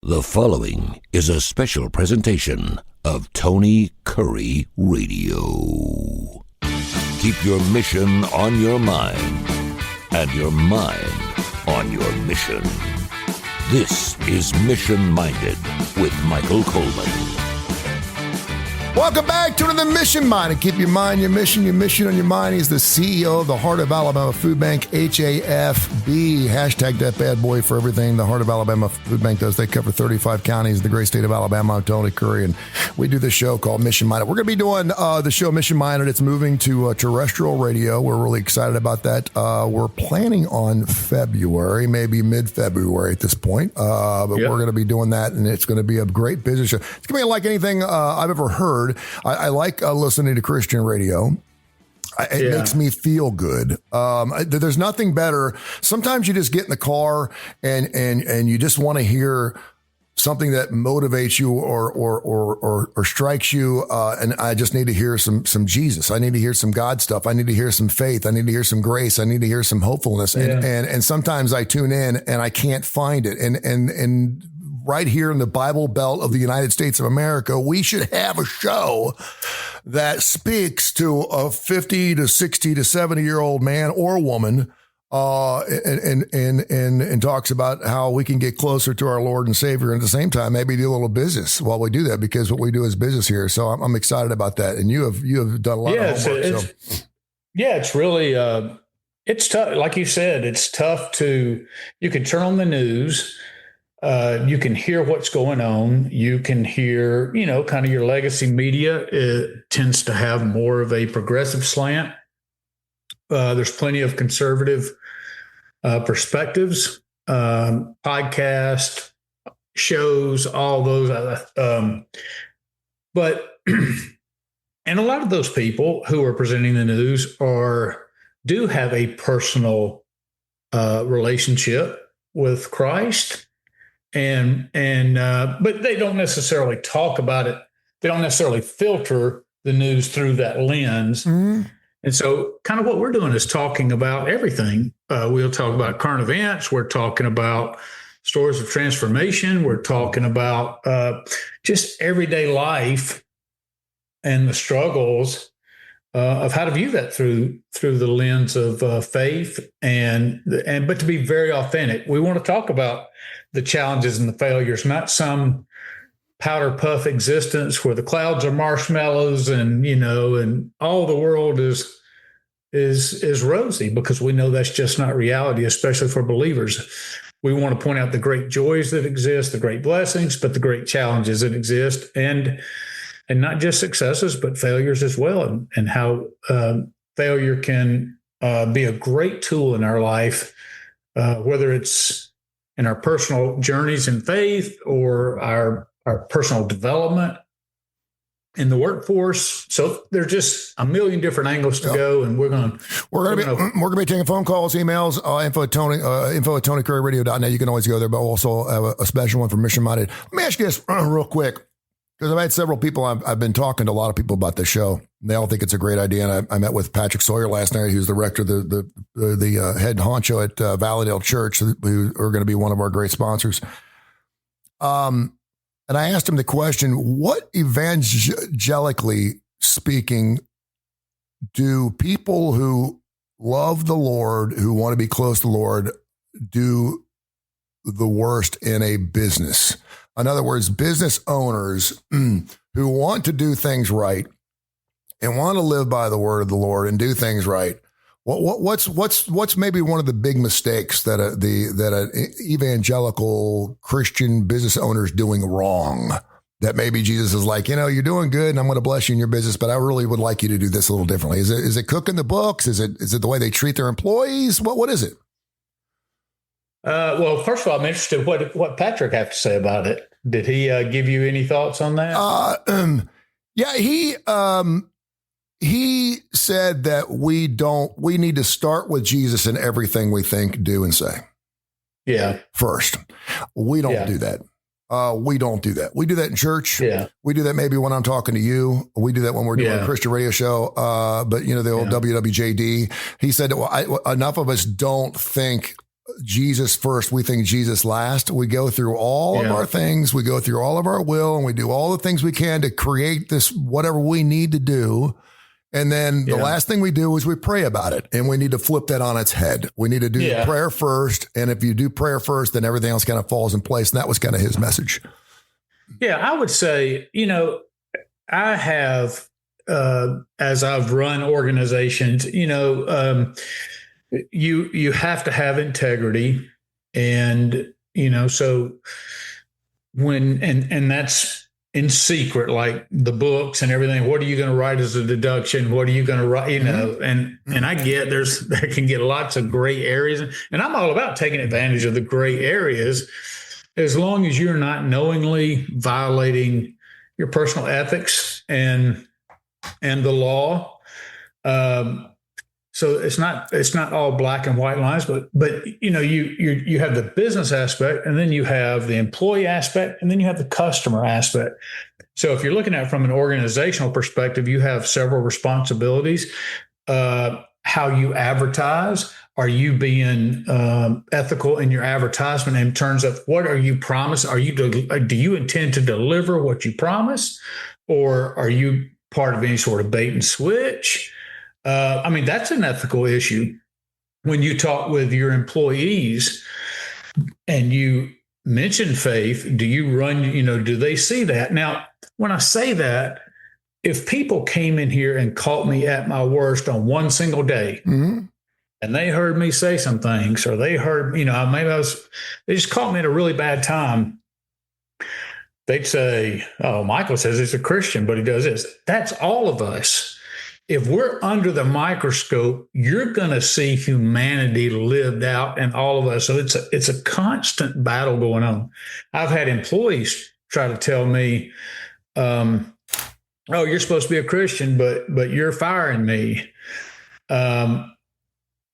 The following is a special presentation of Tony Kurre Radio. Keep your mission on your mind and your mind on your mission. This is Mission Minded with Michael Coleman. Welcome back to the Mission Minded. Keep your mind, your mission on your mind. He's the CEO of the Heart of Alabama Food Bank, HAFB. Hashtag that bad boy for everything the Heart of Alabama Food Bank does. They cover 35 counties, the great state of Alabama. I'm Tony Kurre, and we do this show called Mission Minded. We're going to be doing the show Mission Minded. It's moving to terrestrial radio. We're really excited about that. We're planning on February, maybe mid-February at this point. But we're going to be doing that, and it's going to be a great business show. It's going to be like anything I've ever heard. I like listening to Christian radio. It makes me feel good. There's nothing better. Sometimes you just get in the car and you just want to hear something that motivates you or strikes you. And I just need to hear some Jesus. I need to hear some God stuff. I need to hear some faith. I need to hear some grace. I need to hear some hopefulness. And sometimes I tune in and I can't find it. And right here in the Bible Belt of the United States of America, we should have a show that speaks to a 50 to 60 to 70-year-old man or woman, and talks about how we can get closer to our Lord and Savior, and at the same time maybe do a little business while we do that, because what we do is business here. So I'm excited about that, and you have done a lot of homework. It's really it's tough. Like you said, it's tough to. You can turn on the news. You can hear what's going on. You can hear, kind of your legacy media. It tends to have more of a progressive slant. There's plenty of conservative perspectives, podcast shows, all those. But and a lot of those people who are presenting the news do have a personal relationship with Christ. But they don't necessarily talk about it. They don't necessarily filter the news through that lens. Mm-hmm. And so kind of what we're doing is talking about everything. We'll talk about current events. We're talking about stories of transformation. We're talking about just everyday life and the struggles of how to view that through the lens of faith but to be very authentic. We want to talk about the challenges and the failures, not some powder puff existence where the clouds are marshmallows and all the world is rosy, because we know that's just not reality, especially for believers. We want to point out the great joys that exist, the great blessings, but the great challenges that exist, and not just successes, but failures as well, and how failure can be a great tool in our life, whether it's in our personal journeys in faith or our personal development in the workforce. So there's just a million different angles to go, and we're going to be taking phone calls, emails, info at TonyKurreRadio.net. You can always go there, but also have a special one for Mission Minded. Let me ask you this real quick, because I've had several people. I've been talking to a lot of people about this show. They all think it's a great idea. And I met with Patrick Sawyer last night, who's the rector, the head honcho at Valleydale Church, who are going to be one of our great sponsors. And I asked him the question, what evangelically speaking do people who love the Lord, who want to be close to the Lord, do the worst in a business? In other words, business owners who want to do things right and want to live by the word of the Lord and do things right. What's maybe one of the big mistakes that an evangelical Christian business owner is doing wrong? That maybe Jesus is like, you're doing good and I'm going to bless you in your business, but I really would like you to do this a little differently. Is it cooking the books? Is it the way they treat their employees? What is it? Well, first of all, I'm interested what Patrick have to say about it. Did he give you any thoughts on that? He said that we need to start with Jesus in everything we think, do, and say. Yeah. First, we don't do that. We don't do that. We do that in church. Yeah. We do that maybe when I'm talking to you. We do that when we're doing a Christian radio show. But the old WWJD, he said, enough of us don't think Jesus first. We think Jesus last. We go through all of our things. We go through all of our will, and we do all the things we can to create this, whatever we need to do. And then the last thing we do is we pray about it, and we need to flip that on its head. We need to do prayer first. And if you do prayer first, then everything else kind of falls in place. And that was kind of his message. Yeah, I would say, I have, as I've run organizations, you have to have integrity. And, so when, and that's in secret, like the books and everything, what are you going to write as a deduction? What are you going to write, and I get there can get lots of gray areas, and I'm all about taking advantage of the gray areas as long as you're not knowingly violating your personal ethics and the law. So it's not all black and white lines, but you have the business aspect, and then you have the employee aspect, and then you have the customer aspect. So if you're looking at it from an organizational perspective, you have several responsibilities. How you advertise. Are you being ethical in your advertisement in terms of what are you promised? Do you intend to deliver what you promise, or are you part of any sort of bait and switch? That's an ethical issue. When you talk with your employees and you mention faith, do you run, do they see that? Now, when I say that, if people came in here and caught me at my worst on one single day, and they heard me say some things, or they heard, they just caught me at a really bad time, they'd say, oh, Michael says he's a Christian, but he does this. That's all of us. If we're under the microscope, you're going to see humanity lived out in all of us. So it's a constant battle going on. I've had employees try to tell me, oh, you're supposed to be a Christian, but you're firing me. And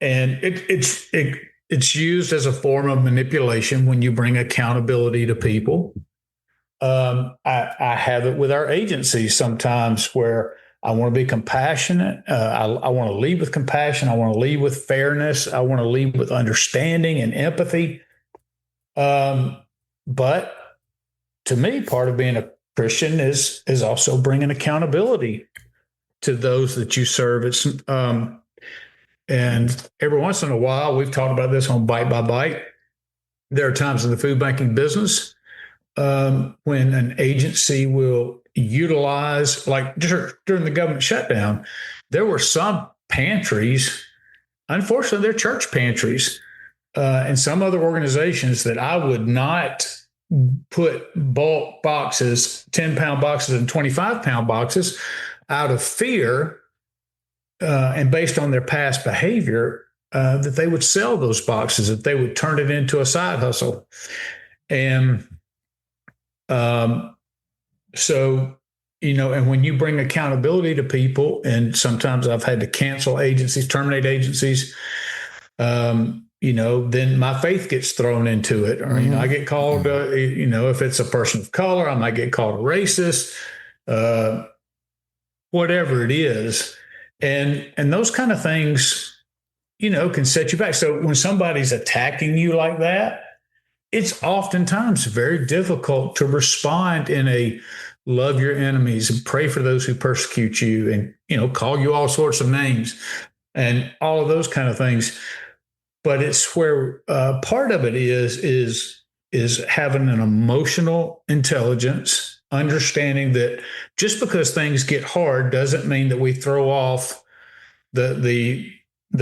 it's used as a form of manipulation when you bring accountability to people. I have it with our agencies sometimes where I want to be compassionate. I want to lead with compassion. I want to lead with fairness. I want to lead with understanding and empathy. But to me, part of being a Christian is also bringing accountability to those that you serve. It's and every once in a while, we've talked about this on Bite by Bite. There are times in the food banking business when an agency will utilize, like during the government shutdown, there were some pantries, unfortunately, they're church pantries, and some other organizations that I would not put bulk boxes, 10-pound boxes and 25-pound boxes out of fear and based on their past behavior, that they would sell those boxes, that they would turn it into a side hustle. And so, and when you bring accountability to people, and sometimes I've had to cancel agencies, terminate agencies, then my faith gets thrown into it. Or, I get called, if it's a person of color, I might get called a racist, whatever it is. And those kind of things, can set you back. So when somebody's attacking you like that, it's oftentimes very difficult to respond in a love your enemies and pray for those who persecute you and, call you all sorts of names and all of those kind of things. But it's where part of it is having an emotional intelligence, understanding that just because things get hard doesn't mean that we throw off the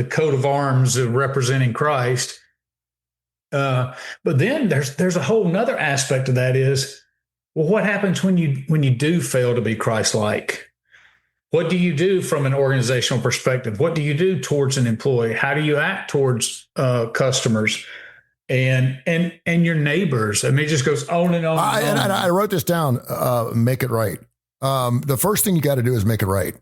coat of arms of representing Christ. But then there's a whole nother aspect of that is, well, what happens when you do fail to be Christ-like? What do you do from an organizational perspective? What do you do towards an employee? How do you act towards customers and your neighbors? I mean, it just goes on and on. And I wrote this down. Make it right. The first thing you got to do is make it right.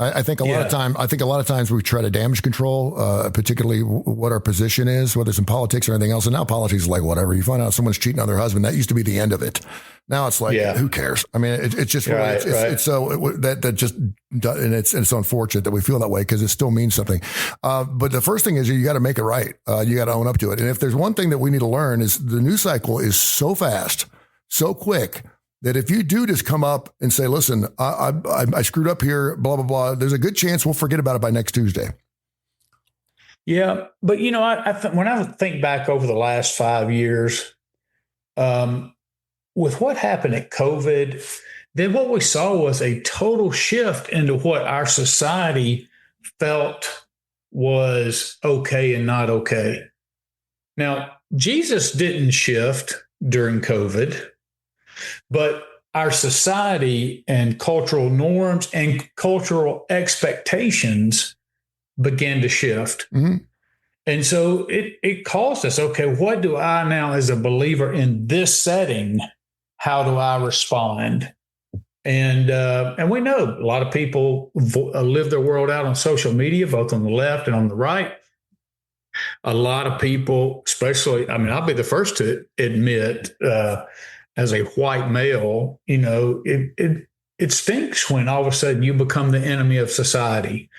I think a lot of times we try to damage control, particularly what our position is, whether it's in politics or anything else. And now politics is like whatever. You find out someone's cheating on their husband. That used to be the end of it. Now it's like, who cares? I mean, it's just really, it's so that just, and it's unfortunate that we feel that way because it still means something. But the first thing is you got to make it right. You got to own up to it. And if there's one thing that we need to learn is the news cycle is so fast, so quick, that if you do just come up and say, listen, I screwed up here, blah, blah, blah, there's a good chance we'll forget about it by next Tuesday. Yeah. But, when I think back over the last 5 years, with what happened at COVID, then what we saw was a total shift into what our society felt was okay and not okay. Now, Jesus didn't shift during COVID. But our society and cultural norms and cultural expectations began to shift. Mm-hmm. And so it caused us, okay, what do I now as a believer in this setting, how do I respond? And we know a lot of people live their world out on social media, both on the left and on the right. A lot of people, especially, I'll be the first to admit, as a white male, it stinks when all of a sudden you become the enemy of society.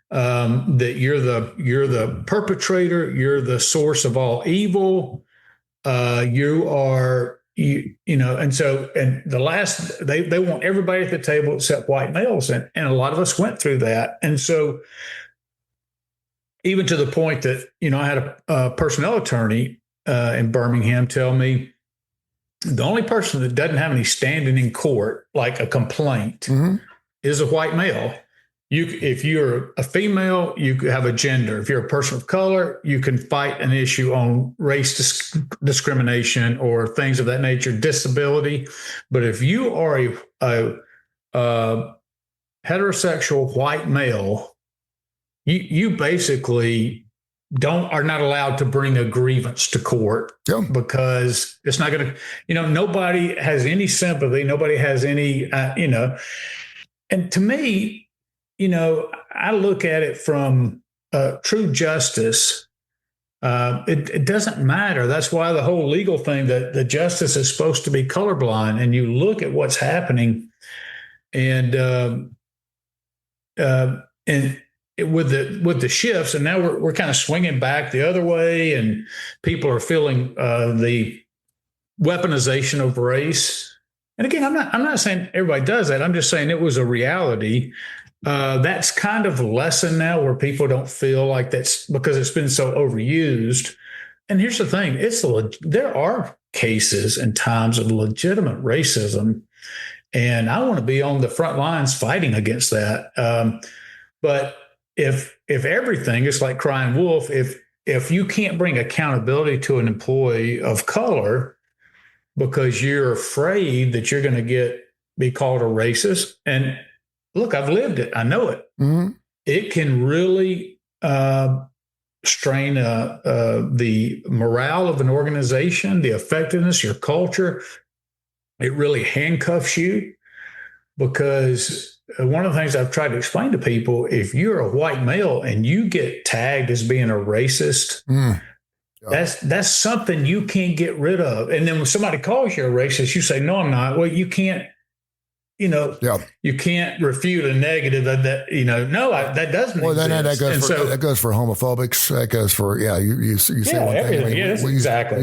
That you're the perpetrator, you're the source of all evil. And the last they want everybody at the table except white males, and a lot of us went through that. And so, even to the point that I had a personnel attorney in Birmingham tell me, the only person that doesn't have any standing in court, like a complaint, mm-hmm. is a white male. If you're a female, you have a gender. If you're a person of color, you can fight an issue on race discrimination or things of that nature, disability. But if you are a heterosexual white male, you basically are not allowed to bring a grievance to court because it's not going to, nobody has any sympathy. Nobody has any, and to me, I look at it from true justice. It doesn't matter. That's why the whole legal thing, that the justice is supposed to be colorblind, and you look at what's happening and with the shifts, and now we're kind of swinging back the other way, and people are feeling the weaponization of race. And again, I'm not saying everybody does that. I'm just saying it was a reality. That's kind of lessened now, where people don't feel like that's because it's been so overused. And here's the thing: there are cases and times of legitimate racism, and I want to be on the front lines fighting against that. But if everything is like crying wolf, if you can't bring accountability to an employee of color because you're afraid that you're going to be called a racist, and look, I've lived it, I know it. Mm-hmm. It can really strain the morale of an organization, the effectiveness, your culture. It really handcuffs you, because one of the things I've tried to explain to people, if you're a white male and you get tagged as being a racist, that's something you can't get rid of. And then when somebody calls you a racist, you say, no, I'm not. Well, you can't, you can't refute a negative that that doesn't well, then exist. That goes for homophobics. That goes for, you say one thing. We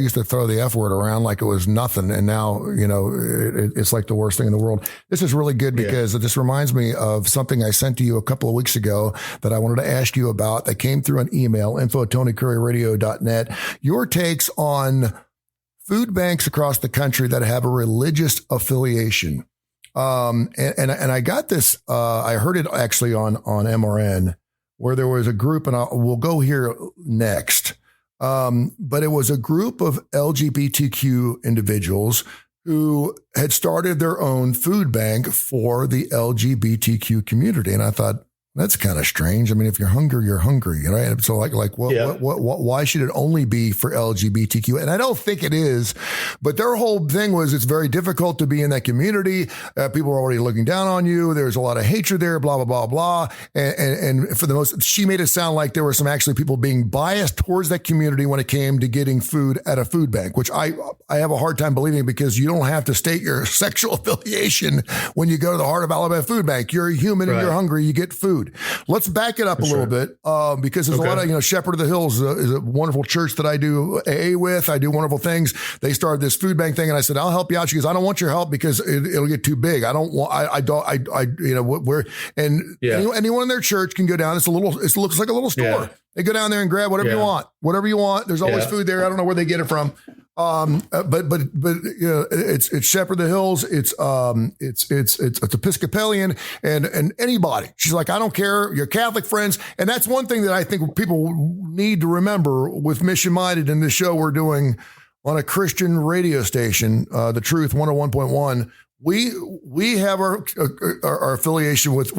used to throw the F word around like it was nothing. And now, it's like the worst thing in the world. This is really good because this reminds me of something I sent to you a couple of weeks ago that I wanted to ask you about, that came through an email, info@tonycurryradio.net. Your takes on food banks across the country that have a religious affiliation. And I got this, I heard it actually on MRN, where there was a group, and we'll go here next. But it was a group of LGBTQ individuals who had started their own food bank for the LGBTQ community. And I thought, That's kind of strange. I mean, if you're hungry, you're hungry, right? So why should it only be for LGBTQ? And I don't think it is, but their whole thing was it's very difficult to be in that community. People are already looking down on you. There's a lot of hatred there, blah, blah, blah, blah. And for the most, she made it sound like there were some actually people being biased towards that community when it came to getting food at a food bank, which I have a hard time believing because you don't have to state your sexual affiliation when you go to the Heart of Alabama Food Bank. You're a human and you're hungry, you get food. Let's back it up a little bit because there's a lot of, Shepherd of the Hills is a wonderful church that I do AA with. I do wonderful things. They started this food bank thing and I said, I'll help you out. She goes, I don't want your help because it'll get too big. I don't want, anyone in their church can go down. It looks like a little store. Yeah. They go down there and grab whatever you want. There's always food there. I don't know where they get it from. But it's Shepherd of the Hills. It's Episcopalian and anybody. She's like, I don't care. Your Catholic friends. And that's one thing that I think people need to remember with Mission Minded in the show we're doing on a Christian radio station, The Truth 101.1. We have our affiliation with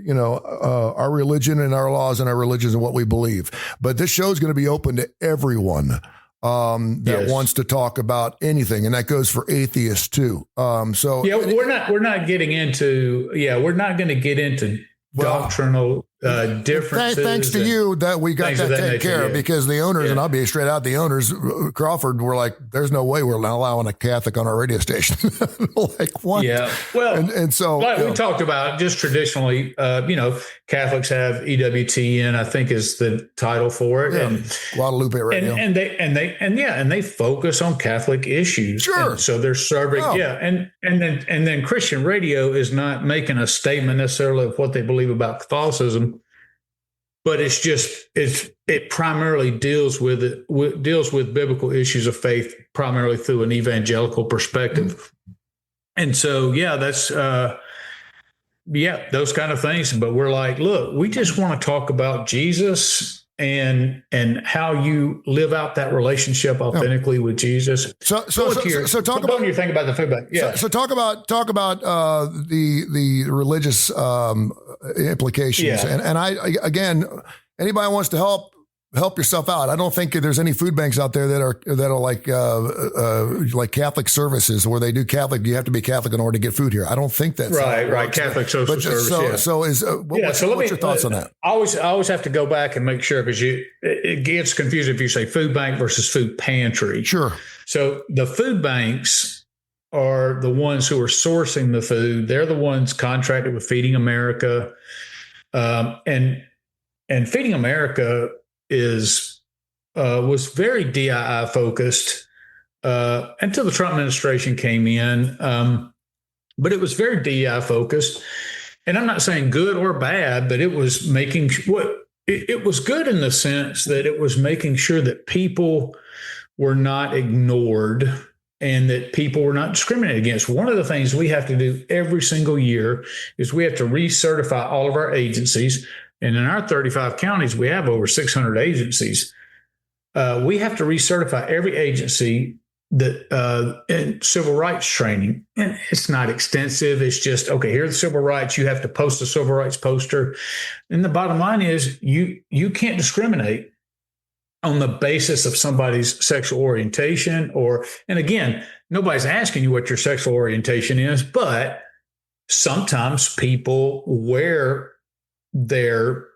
our religion and our laws and our religions and what we believe. But this show is going to be open to everyone that wants to talk about anything, and that goes for atheists too. We're not getting into we're not going to get into doctrinal differences. Thanks to you that we got that taken care of because the owners, and I'll be straight out, the owners, Crawford, were like, there's no way we're not allowing a Catholic on our radio station. Like what? Yeah. Well, and so like we talked about just traditionally, Catholics have EWTN, I think is the title for it. Yeah. And Guadalupe Radio. And they focus on Catholic issues. Sure. And so they're serving. Oh. Yeah. And then Christian radio is not making a statement necessarily of what they believe about Catholicism. But it primarily deals with biblical issues of faith, primarily through an evangelical perspective. Mm-hmm. And so, that's, those kind of things. But we're like, look, we just want to talk about Jesus and how you live out that relationship authentically with Jesus. So talk about your thing about the food bank. Yeah. So talk about the religious implications. Yeah. And I again, anybody wants to help yourself out. I don't think there's any food banks out there that are like Catholic services where they do Catholic. You have to be Catholic in order to get food here. I don't think that's right. Catholic social service. What's your thoughts on that? I always have to go back and make sure because it gets confusing if you say food bank versus food pantry. Sure. So the food banks are the ones who are sourcing the food. They're the ones contracted with Feeding America, and Feeding America was very DII focused until the Trump administration came in. But it was very DII focused. And I'm not saying good or bad, but it was it was good in the sense that it was making sure that people were not ignored and that people were not discriminated against. One of the things we have to do every single year is we have to recertify all of our agencies. And in our 35 counties, we have over 600 agencies. We have to recertify every agency that in civil rights training. And it's not extensive. It's just, okay, here's the civil rights. You have to post a civil rights poster. And the bottom line is you can't discriminate on the basis of somebody's sexual orientation and again, nobody's asking you what your sexual orientation is, but sometimes people wear their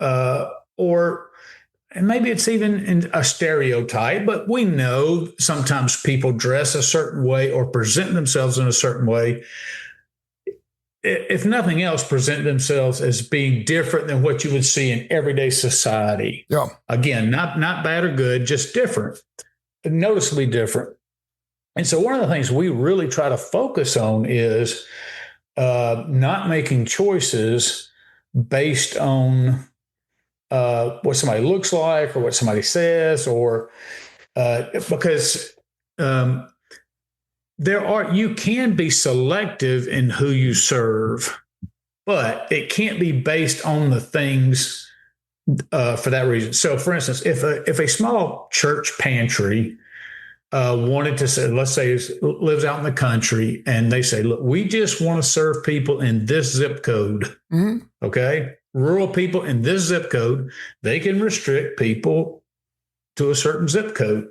and maybe it's even a stereotype, but we know sometimes people dress a certain way or present themselves in a certain way. If nothing else, present themselves as being different than what you would see in everyday society. Yeah. Again, not bad or good, just different, noticeably different. And so one of the things we really try to focus on is not making choices based on what somebody looks like or what somebody says, or because you can be selective in who you serve, but it can't be based on the things for that reason. So, for instance, if a small church pantry wanted to say, let's say lives out in the country, and they say, look, we just want to serve people in this zip code. Mm-hmm. Okay. rural people in this zip code, they can restrict people to a certain zip code.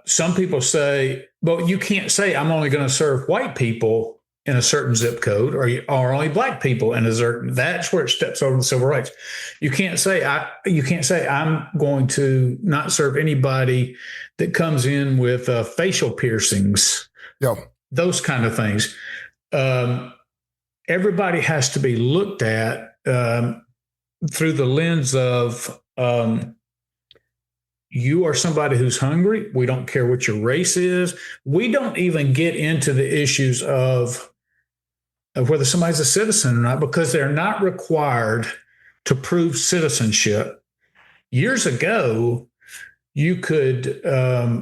Some people say, well, you can't say I'm only going to serve white people in a certain zip code, or only black people in a certain. That's where it steps over the civil rights. You can't say I'm going to not serve anybody that comes in with facial piercings. Yeah, those kind of things. Everybody has to be looked at through the lens of you are somebody who's hungry. We don't care what your race is. We don't even get into the issues of whether somebody's a citizen or not, because they're not required to prove citizenship. Years ago, you could,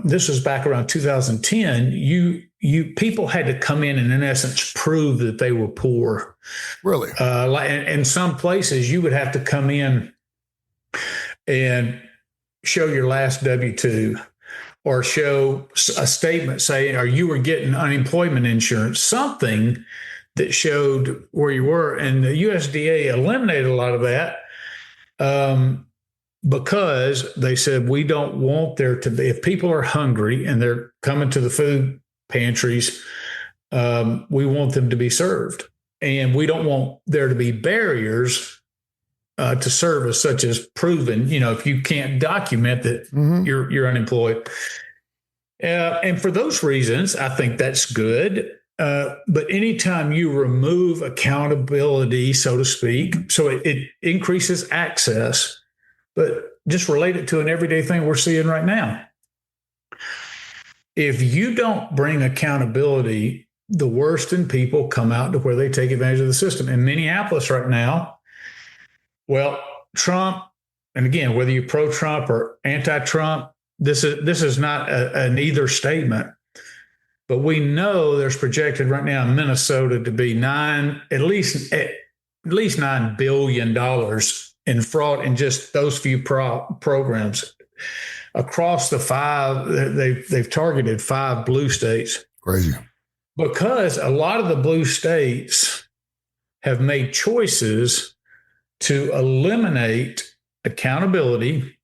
this was back around 2010, people had to come in and in essence prove that they were poor. Really? Like in some places, you would have to come in and show your last W-2 or show a statement saying, or you were getting unemployment insurance, something that showed where you were. And the USDA eliminated a lot of that because they said, we don't want there to be, if people are hungry and they're coming to the food pantries, we want them to be served. And we don't want there to be barriers to service, such as proven, if you can't document that you're unemployed. And for those reasons, I think that's good. But anytime you remove accountability, so to speak, so it increases access, but just relate it to an everyday thing we're seeing right now. If you don't bring accountability, the worst in people come out to where they take advantage of the system. In Minneapolis right now, well, Trump, and again, whether you're pro-Trump or anti-Trump, this is not an either statement. But we know there's projected right now in Minnesota to be at least $9 billion in fraud in just those few programs across the five. They've targeted 5 blue states. Crazy. Because a lot of the blue states have made choices to eliminate accountability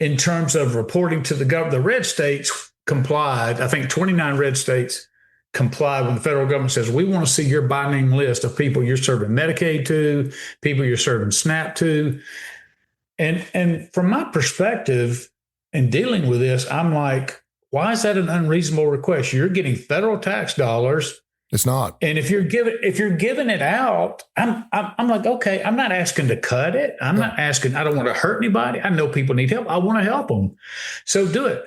in terms of reporting to the government. The red states complied. I think 29 red states complied when the federal government says, we want to see your binding list of people you're serving Medicaid to, people you're serving SNAP to. And from my perspective in dealing with this, I'm like, why is that an unreasonable request? You're getting federal tax dollars. It's not. And if you're giving it out, I'm like, okay, I'm not asking to cut it. I'm not asking, I don't want to hurt anybody. I know people need help. I want to help them. So do it.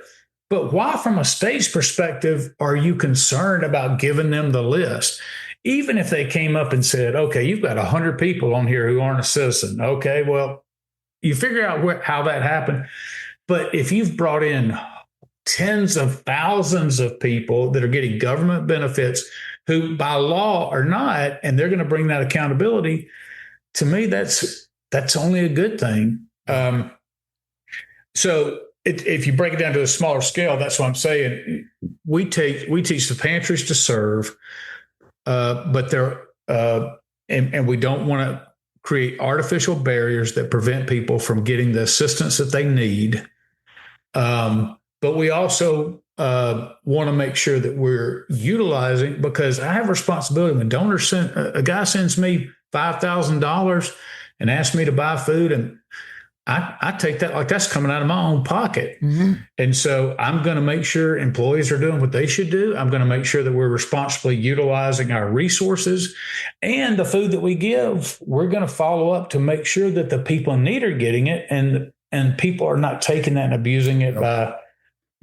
But why, from a state's perspective, are you concerned about giving them the list? Even if they came up and said, okay, you've got 100 people on here who aren't a citizen. Okay, well, you figure out how that happened. But if you've brought in tens of thousands of people that are getting government benefits who by law are not, and they're going to bring that accountability, to me, that's only a good thing. So if you break it down to a smaller scale, that's what I'm saying. We teach the pantries to serve, but they're and we don't want to create artificial barriers that prevent people from getting the assistance that they need. But we also want to make sure that we're utilizing, because I have responsibility. When a guy sends me $5,000 and asks me to buy food, and I take that like that's coming out of my own pocket. Mm-hmm. And so I'm going to make sure employees are doing what they should do. I'm going to make sure that we're responsibly utilizing our resources, and the food that we give, we're going to follow up to make sure that the people in need are getting it, and people are not taking that and abusing it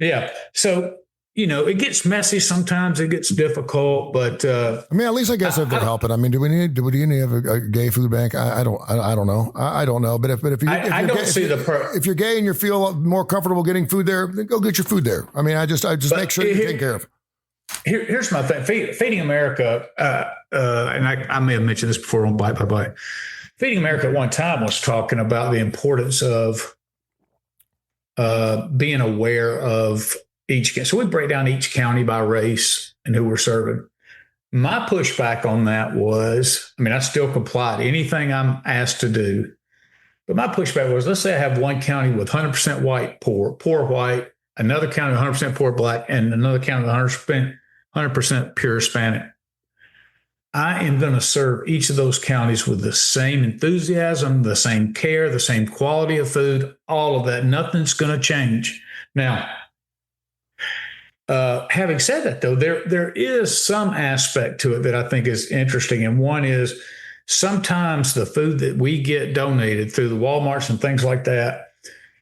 Yeah. So, it gets messy sometimes. It gets difficult, but at least I guess if they're helping. Do we need have a gay food bank? I don't know. I don't know. But if you're gay and you feel more comfortable getting food there, then go get your food there. I just make sure you take care of. Here's my thing. Feeding America, and I may have mentioned this before on Bite by Bite. Feeding America at one time was talking about the importance of being aware of each. So we break down each county by race and who we're serving. My pushback on that was, I mean, I still comply to anything I'm asked to do. But my pushback was, let's say I have one county with 100% white, poor white, another county with 100% poor black, and another county with 100% pure Hispanic. I am going to serve each of those counties with the same enthusiasm, the same care, the same quality of food, all of that. Nothing's going to change. Now, having said that, though, there is some aspect to it that I think is interesting. And one is sometimes the food that we get donated through the Walmarts and things like that,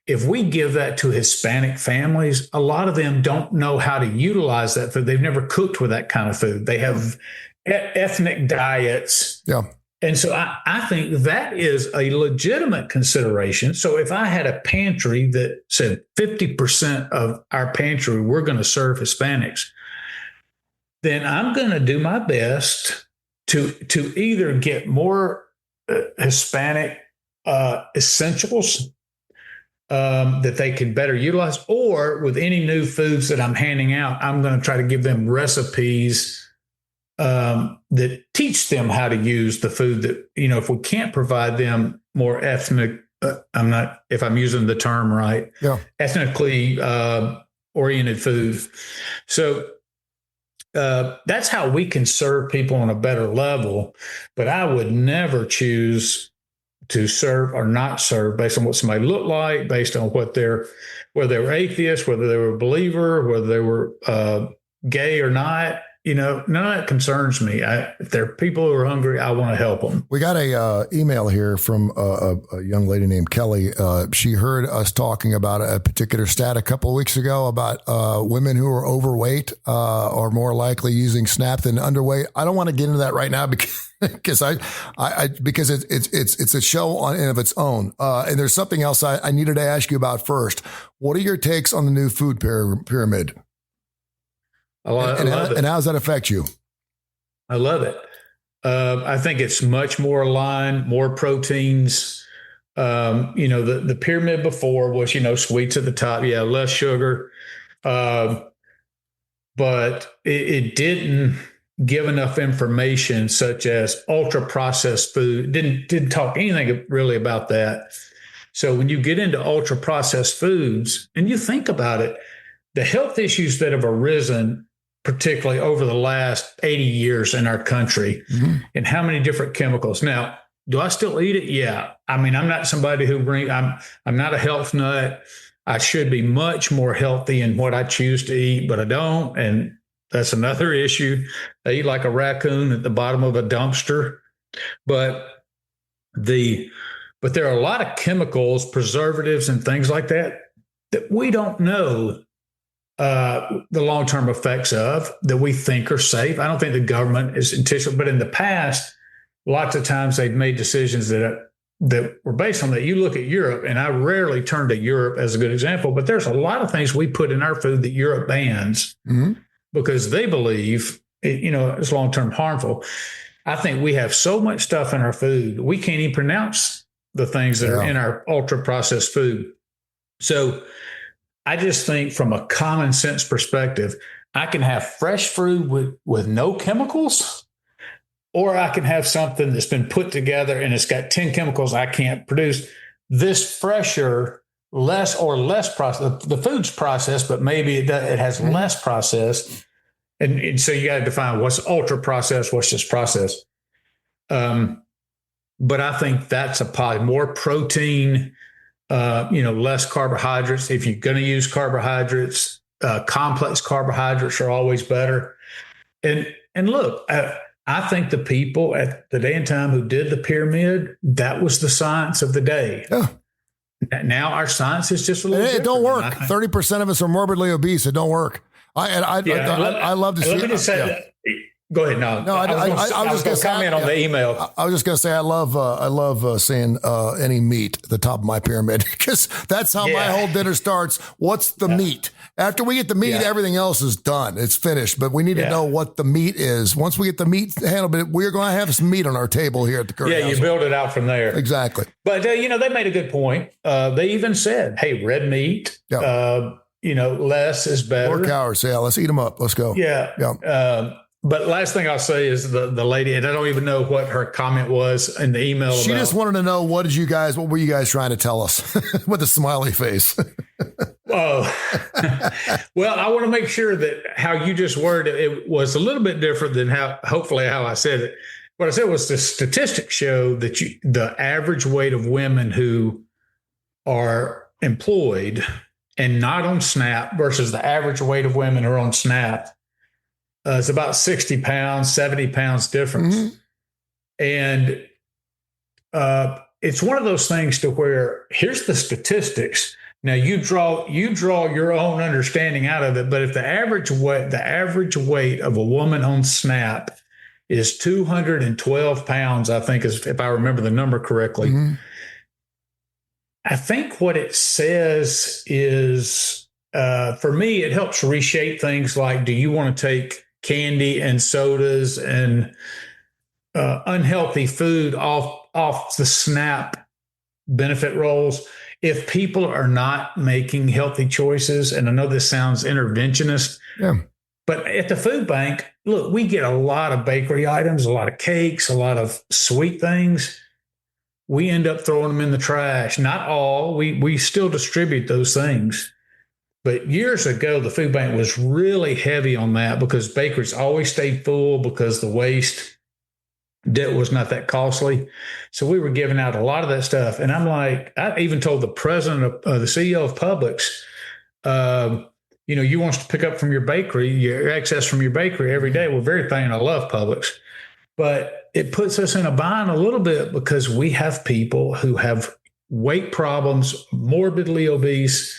if we give that to Hispanic families, a lot of them don't know how to utilize that food. They've never cooked with that kind of food. They have ethnic diets. Yeah. And so I think that is a legitimate consideration. So if I had a pantry that said 50% of our pantry, we're going to serve Hispanics, then I'm going to do my best to either get more Hispanic essentials that they can better utilize, or with any new foods that I'm handing out, I'm going to try to give them recipes that teach them how to use the food that, if we can't provide them more ethnic, if I'm using the term right, ethnically oriented food. So that's how we can serve people on a better level. But I would never choose to serve or not serve based on what somebody looked like, based on whether they were atheists, whether they were a believer, whether they were gay or not. None of that concerns me. If there are people who are hungry, I want to help them. We got a email here from a young lady named Kelly. She heard us talking about a particular stat a couple of weeks ago about women who are overweight are more likely using SNAP than underweight. I don't want to get into that right now because because it's a show on and of its own. And there's something else I needed to ask you about first. What are your takes on the new food pyramid? And how does that affect you? I love it. I think it's much more aligned, more proteins. The pyramid before was, sweets at the top. Yeah, less sugar. But it didn't give enough information such as ultra processed food. Didn't talk anything really about that. So when you get into ultra processed foods and you think about it, the health issues that have arisen, particularly over the last 80 years in our country, and how many different chemicals. Now, do I still eat it? Yeah. I mean, I'm not somebody I'm not a health nut. I should be much more healthy in what I choose to eat, but I don't. And that's another issue. I eat like a raccoon at the bottom of a dumpster. But there are a lot of chemicals, preservatives, and things like that we don't know the long-term effects of, that we think are safe. I don't think the government is intentional, but in the past, lots of times they've made decisions that were based on that. You look at Europe, and I rarely turn to Europe as a good example, but there's a lot of things we put in our food that Europe bans because they believe it's long-term harmful. I think we have so much stuff in our food, we can't even pronounce the things that are in our ultra-processed food. So I just think from a common sense perspective, I can have fresh fruit with no chemicals, or I can have something that's been put together and it's got 10 chemicals I can't produce. This fresher, less processed, the food's processed, but maybe it has less processed. And so you got to define what's ultra processed, what's just processed. But I think that's more protein, less carbohydrates. If you're going to use carbohydrates, complex carbohydrates are always better. And look, I think the people at the day and time who did the pyramid, that was the science of the day. Yeah. Now our science is just a little different. It don't work. 30% of us are morbidly obese. It don't work. I love to see. Let me just say that. Go ahead. No, I was going to comment on the email. I was just going to say I love seeing any meat at the top of my pyramid because that's how my whole dinner starts. What's the meat? After we get the meat, everything else is done. It's finished. But we need to know what the meat is. Once we get the meat handled, we're going to have some meat on our table here at the Kurre house. You build it out from there. Exactly. But they made a good point. They even said, "Hey, red meat." Less is better. 4 hours. Yeah, let's eat them up. Let's go. Yeah. But last thing I'll say is the lady, and I don't even know what her comment was in the email. She just wanted to know, what were you guys trying to tell us with a smiley face? Oh, well, I want to make sure that how you just worded it was a little bit different than hopefully how I said it. What I said was the statistics show that the average weight of women who are employed and not on SNAP versus the average weight of women who are on SNAP is about 60 pounds, 70 pounds difference. Mm-hmm. And it's one of those things to where here's the statistics. Now you draw your own understanding out of it, but if the average weight of a woman on SNAP is 212 pounds, I think is, if I remember the number correctly. Mm-hmm. I think what it says is, for me, it helps reshape things like, do you want to take candy and sodas and unhealthy food off the SNAP benefit rolls? If people are not making healthy choices, and I know this sounds interventionist, but at the food bank, look, we get a lot of bakery items, a lot of cakes, a lot of sweet things. We end up throwing them in the trash. Not all. We still distribute those things. But years ago, the food bank was really heavy on that because bakeries always stayed full because the waste was not that costly. So we were giving out a lot of that stuff. And I'm like, I even told the president of the CEO of Publix, you want to pick up from your bakery, your excess from your bakery every day. We're very thankful. I love Publix. But it puts us in a bind a little bit because we have people who have weight problems, morbidly obese,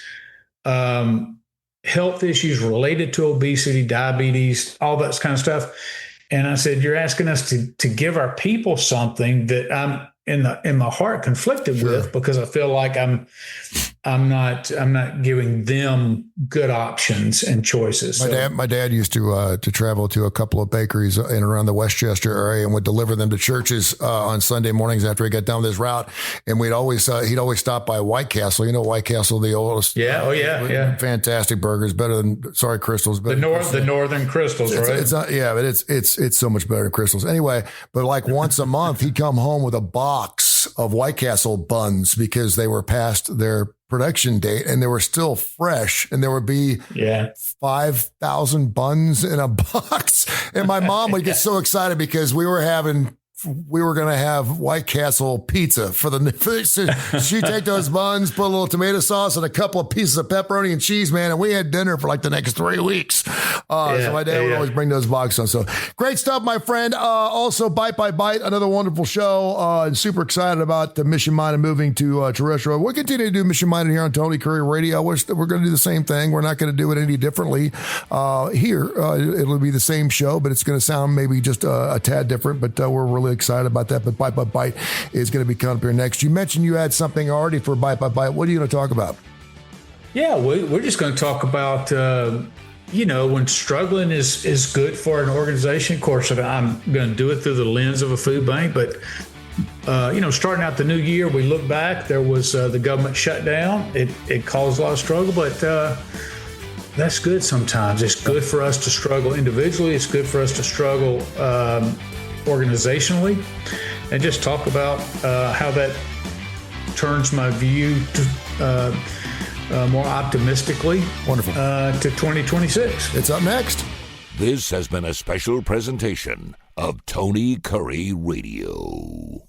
health issues related to obesity, diabetes, all that kind of stuff. And I said, you're asking us to give our people something that I'm in my heart conflicted with, because I feel like I'm not giving them good options and choices. My dad used to travel to a couple of bakeries in around the Westchester area and would deliver them to churches on Sunday mornings after he got done with his route. And he'd always stop by White Castle. You know, White Castle, the oldest. Yeah. Yeah. Fantastic burgers, better than Crystals. The Northern Crystals, right? It's not, yeah, but it's so much better than Crystals. Anyway, but like once a month, he'd come home with a box of White Castle buns because they were past their production date and they were still fresh, and there would be 5,000 buns in a box. And my mom would get so excited because we were going to have White Castle pizza so she'd take those buns, put a little tomato sauce and a couple of pieces of pepperoni and cheese, man. And we had dinner for like the next 3 weeks. So my dad would always bring those boxes on. So great stuff, my friend. Also Bite by Bite, another wonderful show. And super excited about the Mission Minded moving to terrestrial. We'll continue to do Mission Minded here on Tony Kurre Radio. We're going to do the same thing. We're not going to do it any differently here. It'll be the same show, but it's going to sound maybe just a tad different, but we're really excited about that. But Bite by Bite is going to be coming up here next. You mentioned you had something already for Bite by Bite. What are you going to talk about? Yeah, we're just going to talk about, when struggling is good for an organization. Of course, I'm going to do it through the lens of a food bank, but starting out the new year, we look back, there was the government shutdown. It caused a lot of struggle, but that's good sometimes. It's good for us to struggle individually. It's good for us to struggle organizationally, and just talk about how that turns my view to more optimistically. Wonderful. To 2026. It's up next. This has been a special presentation of Tony Kurre Radio.